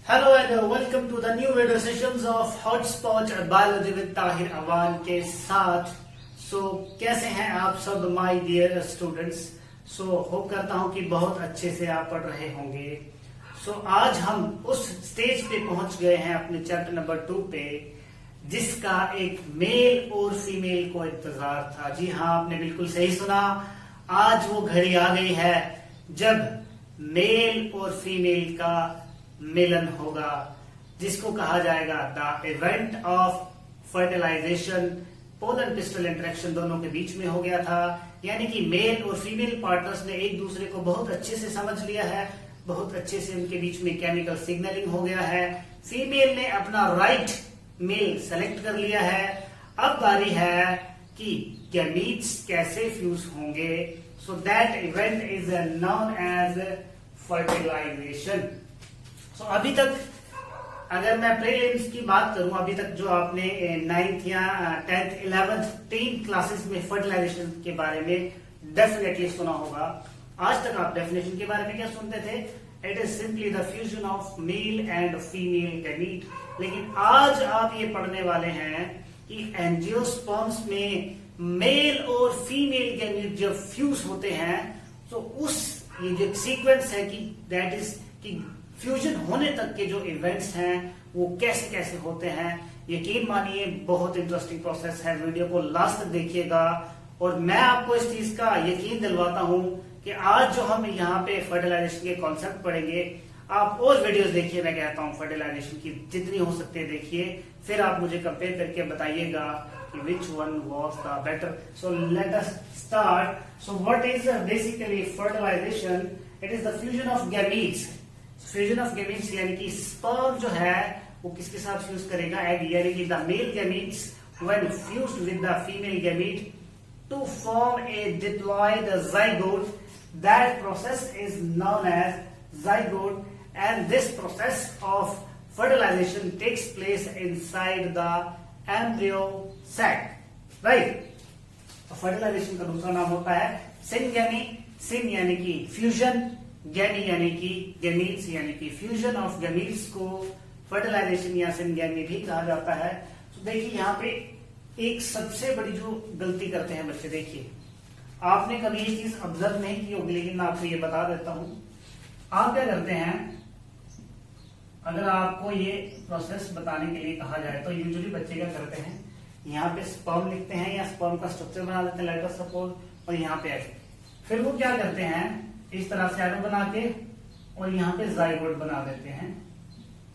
Hello and welcome to the new video sessions of Hotspot Biology with Tahir Awan के साथ। कैसे हैं आप सब माय डियर स्टूडेंट्स। होप करता हूं कि बहुत अच्छे से आप पढ़ रहे होंगे। आज हम उस स्टेज पे पहुंच गए हैं अपने चैप्टर नंबर 2 पे, जिसका एक मेल और फीमेल को इंतजार था। जी हाँ, आपने बिल्कुल सही सुना। आज वो घड़ी आ गई है जब मेल और फीमेल का मिलन होगा, जिसको कहा जाएगा the event of fertilization. Pollen pistil interaction दोनों के बीच में हो गया था, यानी कि मेल और फीमेल पार्टनर्स ने एक दूसरे को बहुत अच्छे से समझ लिया है, बहुत अच्छे से उनके बीच में केमिकल सिग्नलिंग हो गया है। फीमेल ने अपना राइट मेल सेलेक्ट कर लिया है। अब बारी है कि गैमीट्स कैसे फ्यूज होंगे। So that event is known as fertilization. अभी तक अगर मैं प्रीलिम्स की बात करूं, अभी तक जो आपने 9th या 10th 11th 10 क्लासेस में फर्टिलाइजेशन के बारे में डेफिनेटली सुना होगा। आज तक आप डेफिनेशन के बारे में क्या सुनते थे? It is simply the fusion of male and female gamete. लेकिन आज आप ये पढ़ने वाले हैं कि एंजियोस्पर्म्स में मेल और फीमेल गैमीट जब फ्यूज होते हैं तो उस ये जो सीक्वेंस है कि दैट इज कि फ्यूजन होने तक के जो इवेंट्स हैं वो कैसे कैसे होते हैं। यकीन मानिए बहुत इंटरेस्टिंग प्रोसेस है। वीडियो को लास्ट तक देखिएगा और मैं आपको इस चीज का यकीन दिलवाता हूं कि आज जो हम यहाँ पे फर्टिलाइजेशन के कॉन्सेप्ट पढ़ेंगे, आप और वीडियोस देखिए। मैं कहता हूँ फर्टिलाइजेशन की जितनी हो सकती है देखिए, फिर आप मुझे कंपेयर करके बताइएगा कि which one was the better. So let us start. So what is basically fertilization? It is the fusion of gametes. Fusion of gametes यानी कि स्पर्म जो है वो किसके साथ फ्यूज करेगा? एग, यानी कि the male gametes when fused with the female gamete to form a diploid zygote. That process is known as zygote, and this process of fertilization takes place inside the embryo sac, right? Fertilization का दूसरा नाम होता है syngamy. सिन यानी कि fusion, गैमी यानी कि gametes यानी कि फ्यूजन ऑफ गैमीट्स को फर्टिलाइजेशन या सिनगैमी भी कहा जाता है। तो देखिए यहाँ पे एक सबसे बड़ी जो गलती करते हैं बच्चे, देखिए आपने कभी ये चीज ऑब्जर्व नहीं की होगी, लेकिन मैं आपको ये बता देता हूं। आप क्या करते हैं, अगर आपको ये प्रोसेस बताने के लिए कहा जाए तो यूजुअली बच्चे क्या करते हैं, यहाँ पे स्पर्म लिखते हैं या स्पर्म का स्ट्रक्चर बना देते हैं, लेट अस सपोज, और यहाँ पे एग। फिर वो क्या करते हैं, इस तरह से एरो बना के और यहाँ पे जाइगोट बना देते हैं,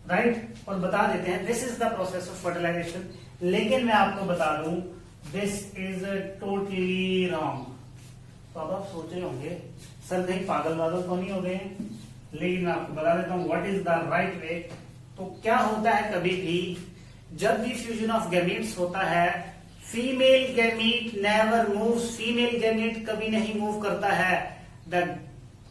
राइट, और बता देते हैं this is the process of fertilization. लेकिन मैं आपको बता दूं दिस इज टोटली रॉन्ग। तो अब आप सोच रहे होंगे सर कहीं पागल वागल तो नहीं हो गए हैं, लेकिन मैं आपको बता देता हूं what is the right way. तो क्या होता है, कभी भी जब भी फ्यूजन ऑफ गैमीट्स होता है, female gamete never moves. Female gamete कभी नहीं मूव करता है। The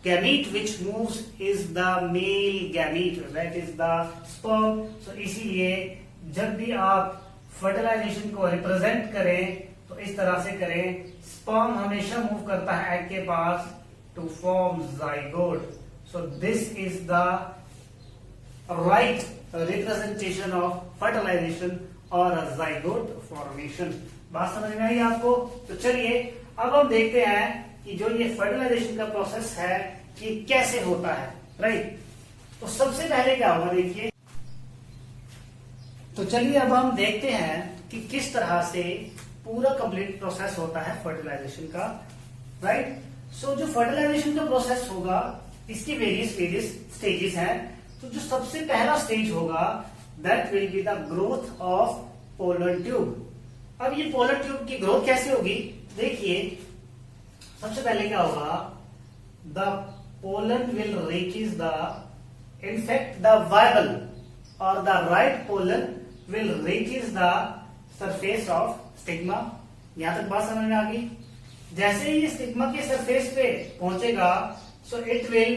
gamete which moves is the male gamete, that is the sperm. So इसीलिए जब भी आप फर्टिलाइजेशन को रिप्रेजेंट करें तो इस तरह से करें, स्पर्म हमेशा मूव करता है एग के पास to form zygote. So this is the right representation of fertilisation और जाइगोट फॉर्मेशन। बात समझ में आई आपको? तो चलिए अब हम देखते हैं कि जो ये फर्टिलाइजेशन का प्रोसेस है ये कैसे होता है, राइट। तो सबसे पहले क्या होगा, देखिए, तो चलिए अब हम देखते हैं कि किस तरह से पूरा कंप्लीट प्रोसेस होता है फर्टिलाइजेशन का, राइट। सो जो फर्टिलाइजेशन का प्रोसेस होगा इसकी वेरियस स्टेजेस हैं। तो जो सबसे पहला स्टेज होगा that will be the growth of pollen tube. अब ये पोलन ट्यूब की ग्रोथ कैसे होगी, देखिए सबसे पहले क्या होगा, the pollen will reaches the in fact the viable और the right pollen will reaches the surface of stigma. यहां तक बात समझ में आ गई। जैसे ही स्टिग्मा के सरफेस पे पहुंचेगा सो इट विल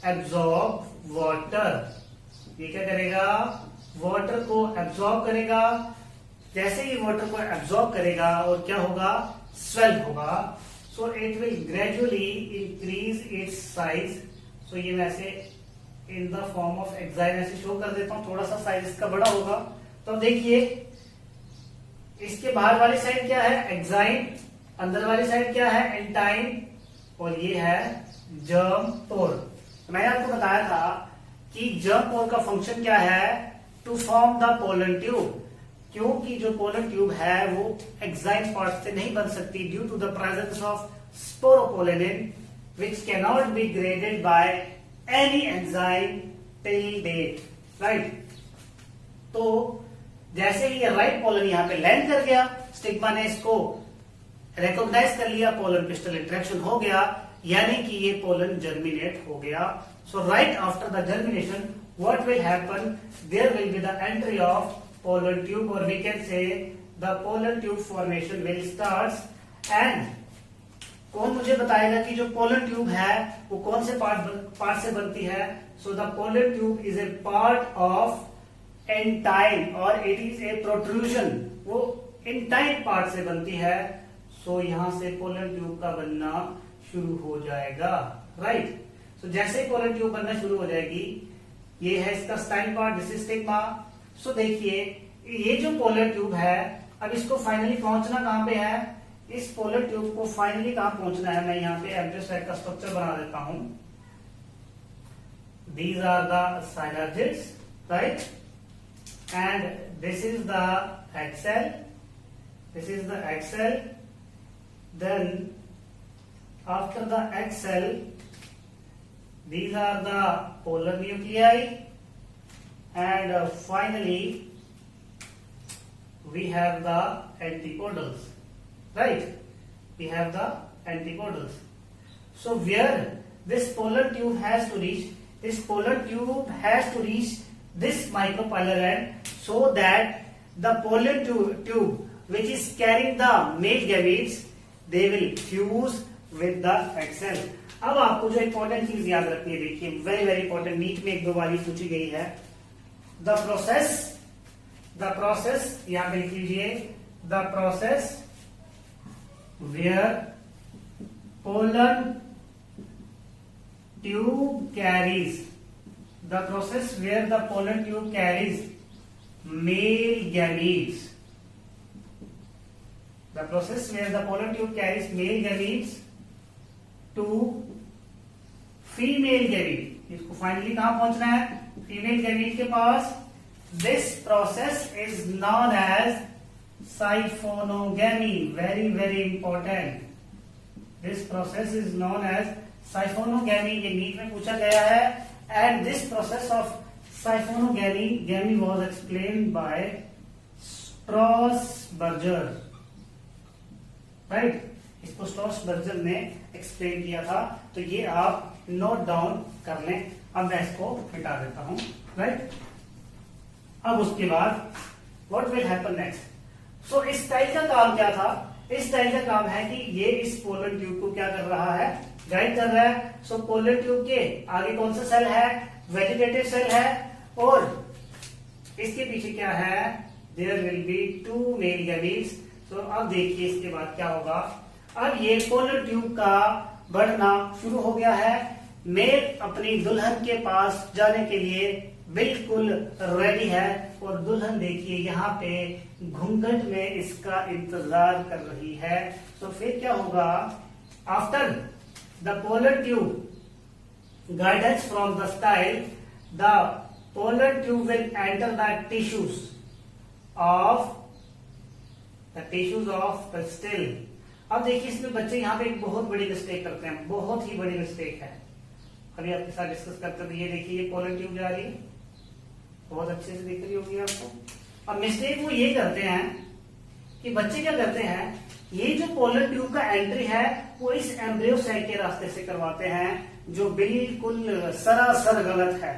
एब्जॉर्ब वाटर। ये क्या करेगा, वाटर को एब्जॉर्ब करेगा। जैसे ही वाटर को एब्जॉर्ब करेगा और क्या होगा, स्वेल होगा। So it will gradually increase its size. So ये वैसे in the form of exine, ऐसे शो कर देता हूं, थोड़ा सा साइज इसका बड़ा होगा। तो देखिए इसके बाहर वाली साइड क्या है, एक्साइन, अंदर वाली साइड क्या है, एंटाइन, और ये है जर्म पोर। मैंने आपको बताया था कि जर्म पोर का फंक्शन क्या है, to form the pollen tube, क्योंकि जो पोलन ट्यूब है वो एक्साइन पार्ट से नहीं बन सकती due to the presence of sporopollenin which cannot be graded by any enzyme till date, right? तो जैसे ही ये राइट पोलन यहाँ पे लैंड कर गया, स्टिग्मा ने इसको रिकॉग्नाइज कर लिया, पोलन पिस्टल इंटरेक्शन हो गया, यानी कि ये पोलन जर्मिनेट हो गया। So right after the germination what will happen, there will be the entry of pollen tube, और we can say the pollen tube formation will start. And कौन मुझे बताएगा कि जो पोलन ट्यूब है वो कौन से पार्ट से बनती है? So the pollen tube is a part of एंटाइन और इट इज ए प्रोट्रूजन, वो एंटाइन पार्ट से बनती है। सो यहां से पोलन ट्यूब का बनना शुरू हो जाएगा, राइट? सो जैसे पोलन ट्यूब बनना शुरू हो जाएगी, ये है इसका style part, this is stigma. So देखिए ये जो पोलन ट्यूब है, अब इसको फाइनली पहुंचना कहां पे है? इस पोलर ट्यूब को फाइनली कहां पहुंचना है? मैं यहाँ पे एम्ब्रियोसाइट का स्ट्रक्चर बना देता हूं। These are the synergids, right? And this is the egg cell, this is the egg cell. Then after the egg cell, these are the polar nuclei, and finally we have the antipodals. Right, we have the antipodals. So where this polar tube has to reach, this polar tube has to reach this micropolar end, so that the polar tube which is carrying the male gametes, they will fuse with the egg cell. अब आपको जो important चीज याद रखनी है, देखिए very very important, NEET में एक दो बार पूछी गई है। द प्रोसेस यहां पे लिख लीजिए, the process where pollen tube carries, the process where the pollen tube carries male gametes, the process where the pollen tube carries male gametes to female gamete, इसको फाइनली कहां पहुंचना है? फीमेल गैमीट के पास। This process is known as siphonogamy, very very important. This process is known as siphonogamy, ये NEET में पूछा गया है। And this process of siphonogamy was explained by Strasburger, right? इसको स्ट्रॉसबर्गर ने एक्सप्लेन किया था, तो ये आप नोट डाउन कर लें। अब मैं इसको मिटा देता हूं, राइट? अब उसके बाद व्हाट विल हैपन नेक्स्ट? सो इस स्टाइल का काम क्या था? इस स्टाइल का काम है कि ये इस पोलन ट्यूब को क्या कर रहा है? गाइड कर रहा है। सो पोलन ट्यूब के आगे कौन सा सेल है? वेजिटेटिव सेल है, और इसके पीछे क्या है? There will be 2 male gametes. So अब देखिए इसके बाद क्या होगा। अब ये पोलन ट्यूब का बढ़ना शुरू हो गया है। मेल अपनी दुल्हन के पास जाने के लिए बिल्कुल रेडी है, और दुल्हन देखिए यहाँ पे घूंघट में इसका इंतजार कर रही है। तो फिर क्या होगा? After the polar tube guidance from the style, the polar tube will enter the tissues of the still. अब देखिए इसमें बच्चे यहाँ पे एक बहुत बड़ी मिस्टेक करते हैं, बहुत ही बड़ी मिस्टेक है। अभी आपके साथ डिस्कस करते हैं। ये देखिए ये पोलर ट्यूब जा रही है, बहुत अच्छे से दिख रही होगी आपको। अब मिस्टेक वो ये करते हैं कि बच्चे क्या करते हैं, ये जो पोलर ट्यूब का एंट्री है वो इस एम्ब्रियोसाइट के रास्ते से करवाते हैं, जो बिल्कुल सरासर गलत है।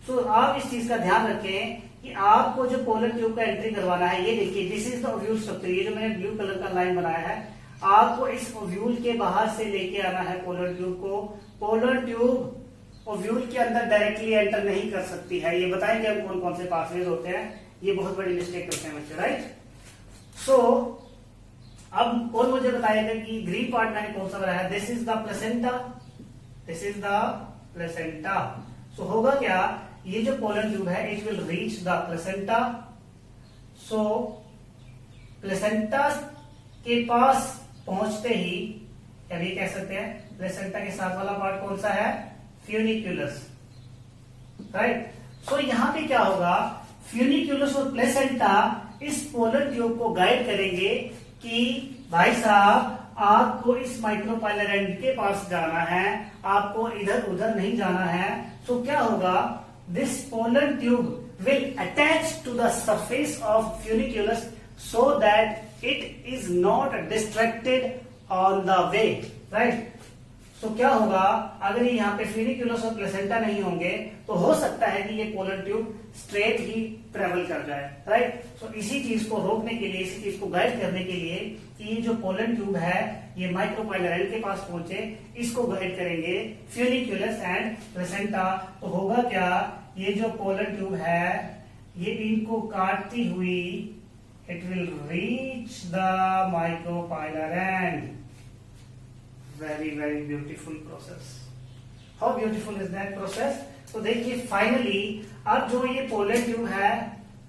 सो आप इस चीज का ध्यान रखें कि आपको जो पोलर ट्यूब का एंट्री करवाना है, ये देखिए this is the ovule structure, ये जो मैंने ब्लू कलर का लाइन बनाया है, आपको इस ओव्यूल के बाहर से लेके आना है पोलर ट्यूब को। पोलर ट्यूब ओव्यूल के अंदर डायरेक्टली एंटर नहीं कर सकती है। ये बताएंगे हम कौन कौन से पाथवेज होते हैं। ये बहुत बड़ी मिस्टेक करते हैं बच्चे, राइट? सो अब कौन मुझे बताएगा कि ग्रीन पार्ट मैंने कौन सा बनाया है? This is the placenta, this is the placenta. So होगा क्या, ये जो पोलन ट्यूब है it will reach the placenta. So placenta के पास पहुंचते ही, या ये कह सकते हैं प्लेसेंटा के साथ वाला पार्ट कौन सा है, फ्यूनिक्यूलस, राइट। सो यहां पे क्या होगा, फ्यूनिक्यूलस और प्लेसेंटा इस पोलन ट्यूब को गाइड करेंगे कि भाई साहब आपको इस माइक्रोपाइलर एंड के पास जाना है, आपको इधर उधर नहीं जाना है। सो क्या होगा, this pollen tube will attach to the surface of funiculus so that it is not distracted on the way, right. So क्या होगा, अगर यहाँ पे फ्यूनिक्यूलस और प्लेसेंटा नहीं होंगे तो हो सकता है कि ये पोलन ट्यूब स्ट्रेट ही ट्रेवल कर जाए, राइट। सो इसी चीज को रोकने के लिए, इसी चीज को गाइड करने के लिए कि ये जो पोलन ट्यूब है ये माइक्रोपाइलर एंड के पास पहुंचे, इसको गाइड करेंगे फ्यूनिक्यूलस एंड प्लेसेंटा। तो होगा क्या, ये जो पोलन ट्यूब है ये इनको काटती हुई it will reach the micropylar and. very very beautiful process. How beautiful is that process? तो देखिए फाइनली अब जो ये पोलन ट्यूब है,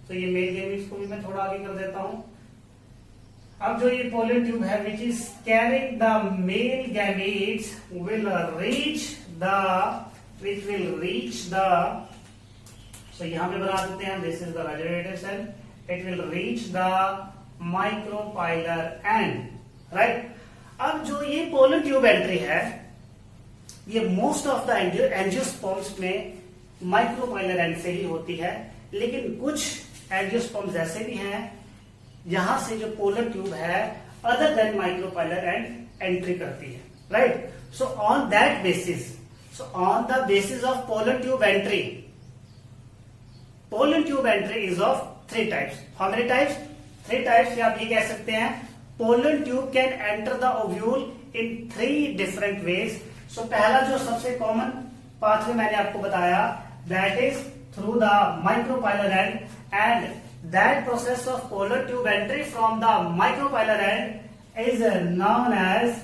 तो ये मेल गैमीट्स को भी मैं थोड़ा आगे कर देता हूं। अब जो ये पोलन ट्यूब है which is carrying the male gametes will reach the, so यहां पे बना देते हैं this is the vegetative cell, it will reach the micropylar end, right. अब जो ये पोलन ट्यूब एंट्री है ये मोस्ट ऑफ द एंजियोस्पर्म्स में माइक्रोपाइलर एंड से ही होती है, लेकिन कुछ एंजियोस्पर्म्स ऐसे भी हैं यहां से जो पोलन ट्यूब है other than micropylar end entry करती है, right. So on that basis, so on the basis of pollen tube entry is of 3 types. How many types? 3 types, या आप ये कह सकते हैं pollen tube can enter the ovule in 3 different ways. So पहला जो सबसे कॉमन पाथवे मैंने आपको बताया that is through the micropylar end that process of pollen tube entry from the micropylar end is known as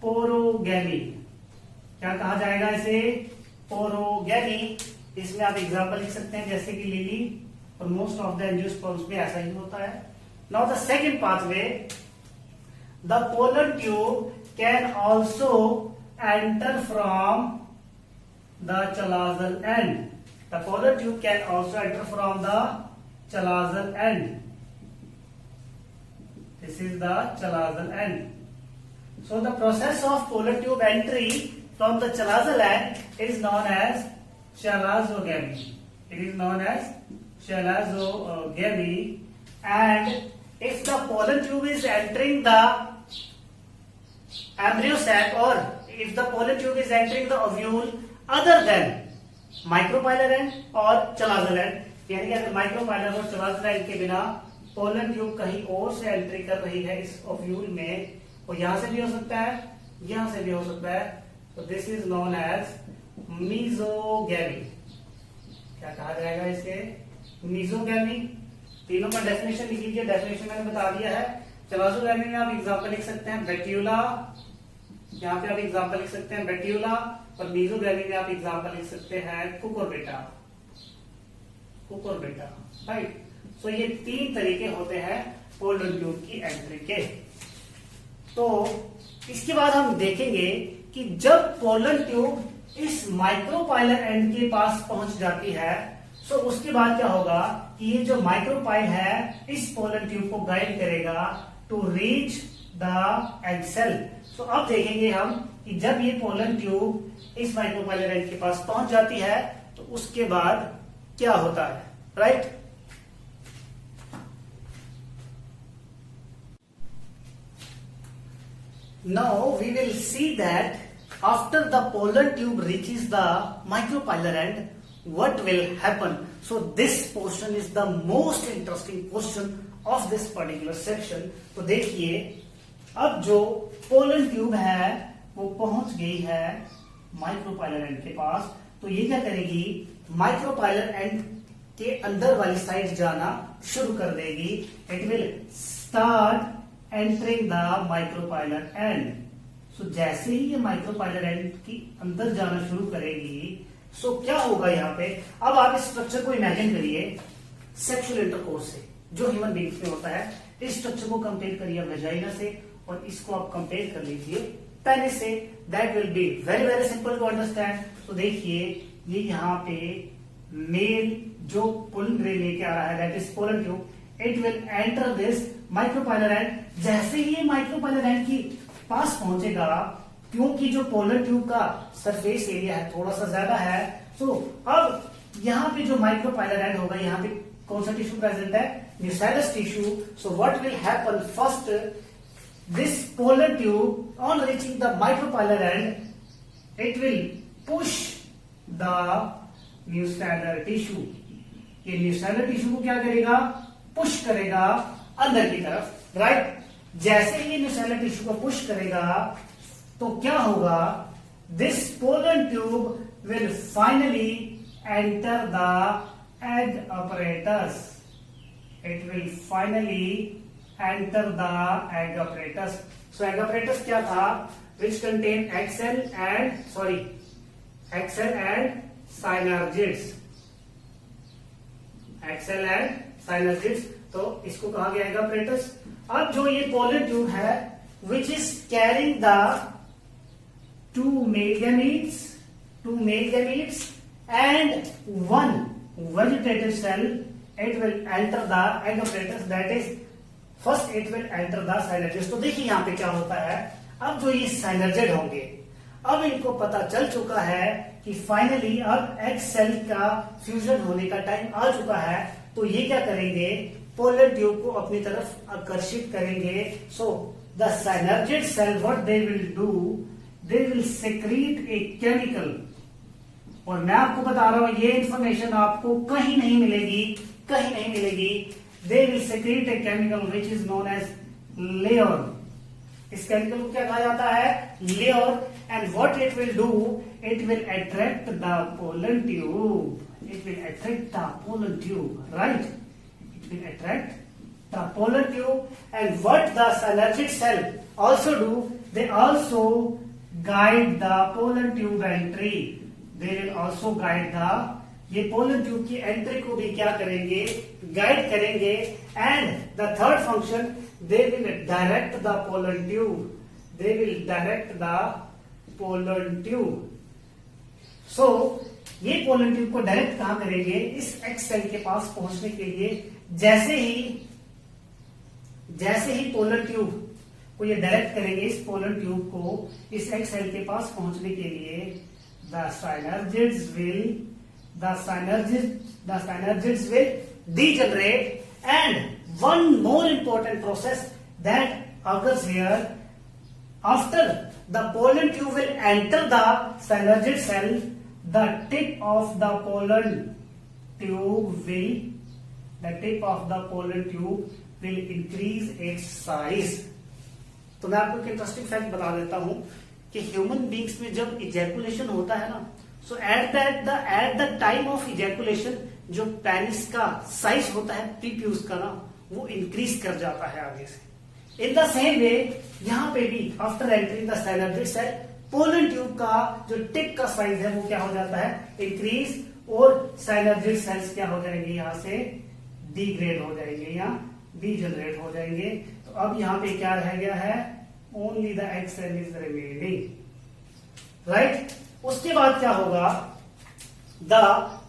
porogamy. क्या कहा जाएगा इसे? पोरोगैमी। इसमें आप एग्जांपल लिख सकते हैं जैसे कि लिली और मोस्ट ऑफ द एंजियोस्पर्म्स में ऐसा ही होता है। Now the second pathway, the pollen tube can also enter from the chalazal end. The pollen tube can also enter from the chalazal end. This is the chalazal end. So the process of pollen tube entry from the chalazal end is known as chalazogamy. It is known as chalazogamy. And if the pollen tube is entering the embryo sac, or if the pollen tube is entering the ovule other than micropilar end or chalazal end, यानी कि अगर micropylar और chalazal end के बिना pollen tube कहीं और से entry कर रही है इस ओव्यूल में, वो यहां से भी हो सकता है, यहां से भी हो सकता है, तो this is known as mesogamy. क्या कहा जाएगा इसे? मीजोगैमी। तीनों का डेफिनेशन लिख लीजिए, डेफिनेशन मैंने बता दिया है। चलाजोगैमी में आप एग्जांपल लिख सकते हैं बेट्यूला, यहाँ पे आप एग्जांपल लिख सकते हैं बेट्यूला, और मीजोगैमी में आप एग्जांपल लिख सकते हैं कुकुरबिटा, राइट। सो ये 3 तरीके होते हैं पोलन ट्यूब की एंट्री के। तो इसके बाद हम देखेंगे कि जब पोलन ट्यूब इस माइक्रोपाइलर एंड के पास पहुंच जाती है, सो उसके बाद क्या होगा कि ये जो माइक्रोपाइल है इस पोलन ट्यूब को गाइड करेगा to reach the egg cell. So अब देखेंगे हम कि जब ये पोलन ट्यूब इस माइक्रोपाइलर एंड के पास पहुंच जाती है तो उसके बाद क्या होता है, right. Now we will see that after the pollen tube reaches the micropilar end, what will happen. So this portion is the most interesting portion of this particular section. तो देखिए अब जो पोलन ट्यूब है वो पहुंच गई है micropylar end के पास, तो ये क्या करेगी, माइक्रोपाइलर एंड के अंदर वाली साइड जाना शुरू कर देगी। It will start entering the micropylar end. So जैसे ही ये माइक्रोपाइलर एंड की अंदर जाना शुरू करेगी, सो क्या होगा यहाँ पे, अब आप इस स्ट्रक्चर को इमेजिन करिए सेक्सुअल इंटरकोर्स से जो ह्यूमन बींग्स में होता है। इस स्ट्रक्चर को कंपेयर करिए वेजाइना से और इसको आप कंपेयर कर लीजिए पेनिस से। That will be very very simple to understand. तो देखिए ये यहाँ पे मेल जो पोलन ग्रेन लेके आ रहा है that is pollen tube, it will enter this micropylar and. जैसे ही ये माइक्रोपाइलर एंड की पास पहुंचेगा, क्योंकि जो पोलन ट्यूब का सरफेस एरिया है थोड़ा सा ज्यादा है, तो अब यहाँ पे जो माइक्रोपाइलर एंड होगा, यहाँ पे कौन सा टिश्यू प्रेजेंट है, nucellus tissue. So what will happen, first this pollen tube on reaching the micropylar and it will push the nucellar tissue. ये न्यूसेलर टिश्यू को क्या करेगा, पुश करेगा अंदर की तरफ, राइट। जैसे ही न्यूसेलर टिश्यू को पुश करेगा तो क्या होगा, this pollen tube will finally enter the egg apparatus. It will finally enter the egg apparatus. So egg apparatus क्या था, which contain egg cell and synergids. Egg cell and synergids, तो इसको कहा गया egg apparatus। अब जो ये pollen tube है which is carrying the two male gametes and one vegetative cell, it will enter the egg apparatus, that is first it will enter the synergids। तो देखिए यहाँ पे क्या होता है, अब जो ये synergid होंगे, अब इनको पता चल चुका है कि फाइनली अब एग सेल का फ्यूजन होने का टाइम आ चुका है, तो ये क्या करेंगे, पोलन ट्यूब को अपनी तरफ आकर्षित करेंगे। So the synergid cell what they will do, they will secrete a chemical। और मैं आपको बता रहा हूं ये इंफॉर्मेशन आपको कहीं नहीं मिलेगी। They will secrete a chemical which is known as leon। इस केमिकल को क्या कहा जाता है, leon। and what it will do, it will attract the pollen tube, right, it will attract the pollen tube। and what the synergid cell also do, they also guide the pollen tube entry। they will also guide the, ये pollen tube की entry को भी क्या करेंगे, guide करेंगे। And the third function, they will direct the pollen tube. So ये pollen tube को direct कहां करेंगे, इस एक्स सेल के पास पहुंचने के लिए। जैसे ही पोलन ट्यूब को ये डायरेक्ट करेंगे इस पोलन ट्यूब को इस एक्स सेल के पास पहुंचने के लिए, the synergids will degenerate। and one more important process that occurs here, after the pollen tube will enter the synergid cell, the tip of the pollen tube will increase its size। तो मैं आपको एक interesting fact बता देता हूं कि human beings में जब इजैकुलेशन होता है ना, so at the time of ejaculation जो पेनिस का साइज होता है प्रीप्यूस का ना, वो इंक्रीज कर जाता है आगे से। इन द सेम वे यहाँ पे भी after entering the synergid cell, pollen tube का जो टिप का साइज है वो क्या हो जाता है, इंक्रीज। और synergid सेल्स क्या हो जाएंगे, यहाँ से डिग्रेड हो जाएंगे या डीजनरेट हो जाएंगे। तो अब यहाँ पे क्या रह गया है, only the egg cell is remaining, right। उसके बाद क्या होगा, the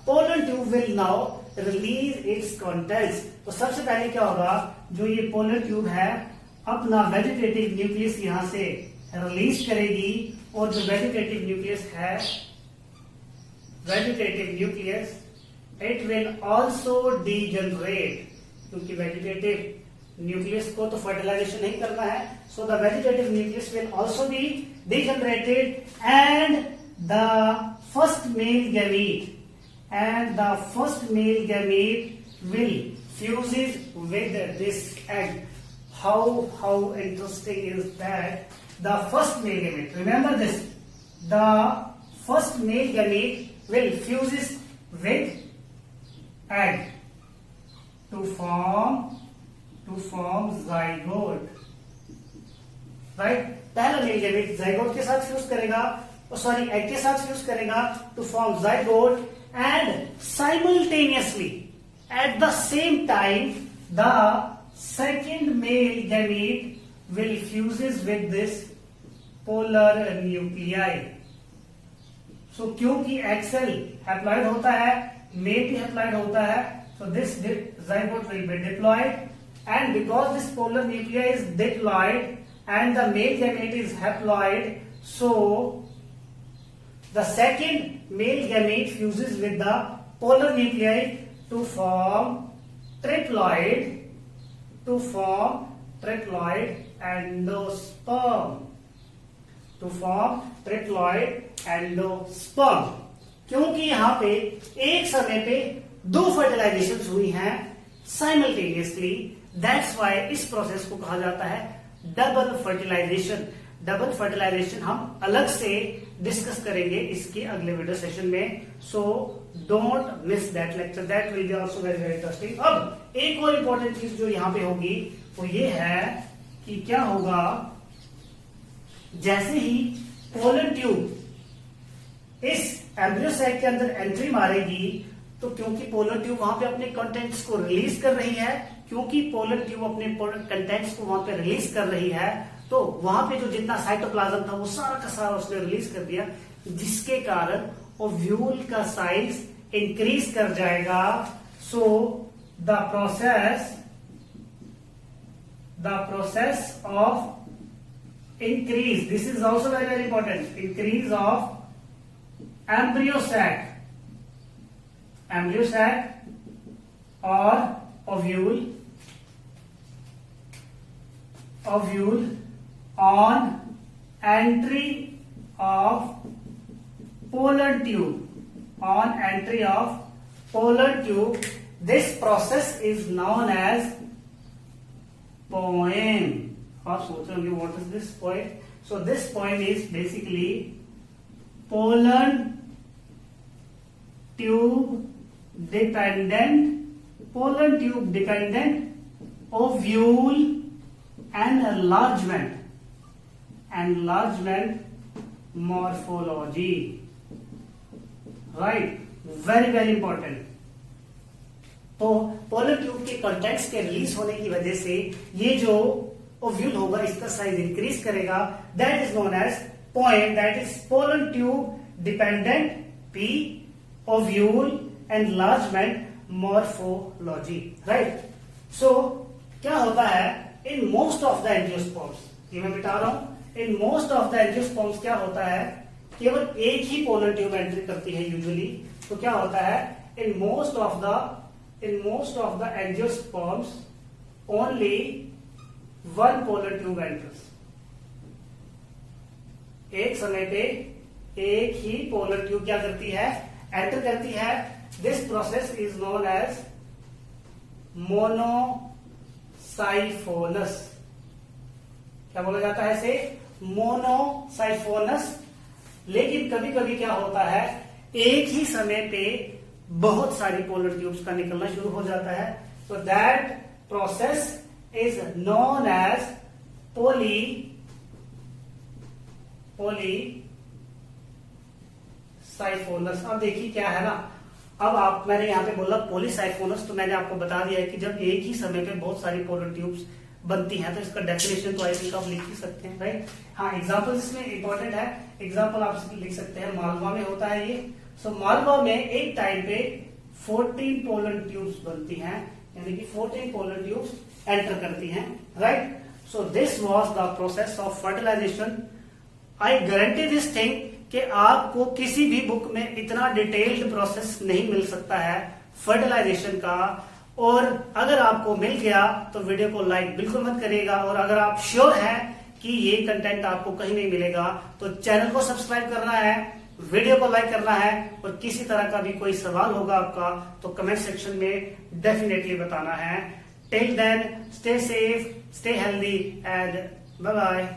pollen tube will now release its contents। तो सबसे पहले क्या होगा, जो ये पोलन ट्यूब है अपना वेजिटेटिव न्यूक्लियस यहां से रिलीज करेगी। और जो vegetative nucleus it will also degenerate, क्योंकि वेजिटेटिव न्यूक्लियस को तो फर्टिलाइजेशन नहीं करना है। So the vegetative nucleus will also be degenerated and the first male gamete will fuses with this egg। How interesting is that? The first male gamete, remember this, the first male gamete will fuses with egg to form zygote, right। पहला male gamete zygote के साथ fuse करेगा, sorry egg के साथ fuse करेगा to form zygote and simultaneously at the same time the second male gamete will fuses with this polar nuclei. So क्योंकि एक्सेल haploid होता है, मेल भी हैप्लॉइड होता है, so this zygote will be diploid, and because this polar nuclei is diploid and the male gamete is haploid, so the second male gamete fuses with the polar nuclei to form triploid endosperm, क्योंकि यहां पे एक समय पे दो fertilisation हुई हैं simultaneously, that's why इस प्रोसेस को कहा जाता है डबल फर्टिलाइजेशन। डबल फर्टिलाइजेशन हम अलग से डिस्कस करेंगे इसके अगले वीडियो सेशन में, so don't miss that lecture, that will be also very very interesting. अब एक और इंपॉर्टेंट चीज जो यहां पे होगी वो ये है कि क्या होगा, जैसे ही पोलन ट्यूब इस एम्ब्रियो साइट के अंदर एंट्री मारेगी, तो क्योंकि पोलर ट्यूब वहां पे अपने कंटेंट्स को रिलीज कर रही है, क्योंकि पोलर ट्यूब अपने कंटेंट्स को वहां पे रिलीज कर रही है, तो वहां पे जो जितना साइटोप्लाज्म था वो सारा का सारा उसने रिलीज कर दिया, जिसके कारण ओव्यूल का साइज इंक्रीज कर जाएगा। So the process of increase, this is also very very important, increase of embryo sac or ovule on entry of polar tube, this process is known as poem। आप सोच रहे होंगे what is this poem? So this poem is basically polar tube dependent ovule enlargement morphology, right? very very important। तो polar tube के contents के release होने की वजह से ये जो ओव्यूल होगा इसका साइज इंक्रीज करेगा, that is known as POEM, that is polar tube dependent P ovule enlargement morphology, right. So क्या होता है in most of the angiosperms, ये मैं मिटा रहा हूं, in most of the angiosperms क्या होता है, केवल एक ही पोलर ट्यूब एंट्री करती है यूजुअली। तो क्या होता है in most of the angiosperms only one polar tube enters, एक समय पे एक ही पोलर ट्यूब क्या करती है, एंटर करती है। This process is known as monosiphonous, क्या बोला जाता है इसे, मोनोसाइफोनस। लेकिन कभी कभी क्या होता है एक ही समय पे बहुत सारी पोलर ट्यूब्स का निकलना शुरू हो जाता है, तो that process is known as polysiphonous. अब देखिए क्या है ना, अब मैंने यहां पे बोला पोलीसाइफोनस, तो मैंने आपको बता दिया है कि जब एक ही समय पे बहुत सारी पोलर ट्यूब्स बनती हैं तो इसका डेफिनेशन तो आई थिंक आप लिख ही सकते हैं, राइट। हाँ, एग्जांपल इसमें इंपॉर्टेंट है, एग्जांपल आप लिख सकते हैं, मालवा में होता है ये। सो मालवा में एक टाइम पे 14 पोलर ट्यूब्स बनती हैं, यानी कि 14 पोलर ट्यूब्स एंटर करती हैं, right. So this was the process of fertilization. I guarantee this thing कि आपको किसी भी बुक में इतना डिटेल्ड प्रोसेस नहीं मिल सकता है फर्टिलाइजेशन का, और अगर आपको मिल गया तो वीडियो को लाइक बिल्कुल मत करिएगा, और अगर आप श्योर हैं कि ये कंटेंट आपको कहीं नहीं मिलेगा तो चैनल को सब्सक्राइब करना है, वीडियो को लाइक करना है, और किसी तरह का भी कोई सवाल होगा आपका तो कमेंट सेक्शन में डेफिनेटली बताना है। Till then stay safe, stay healthy and bye bye.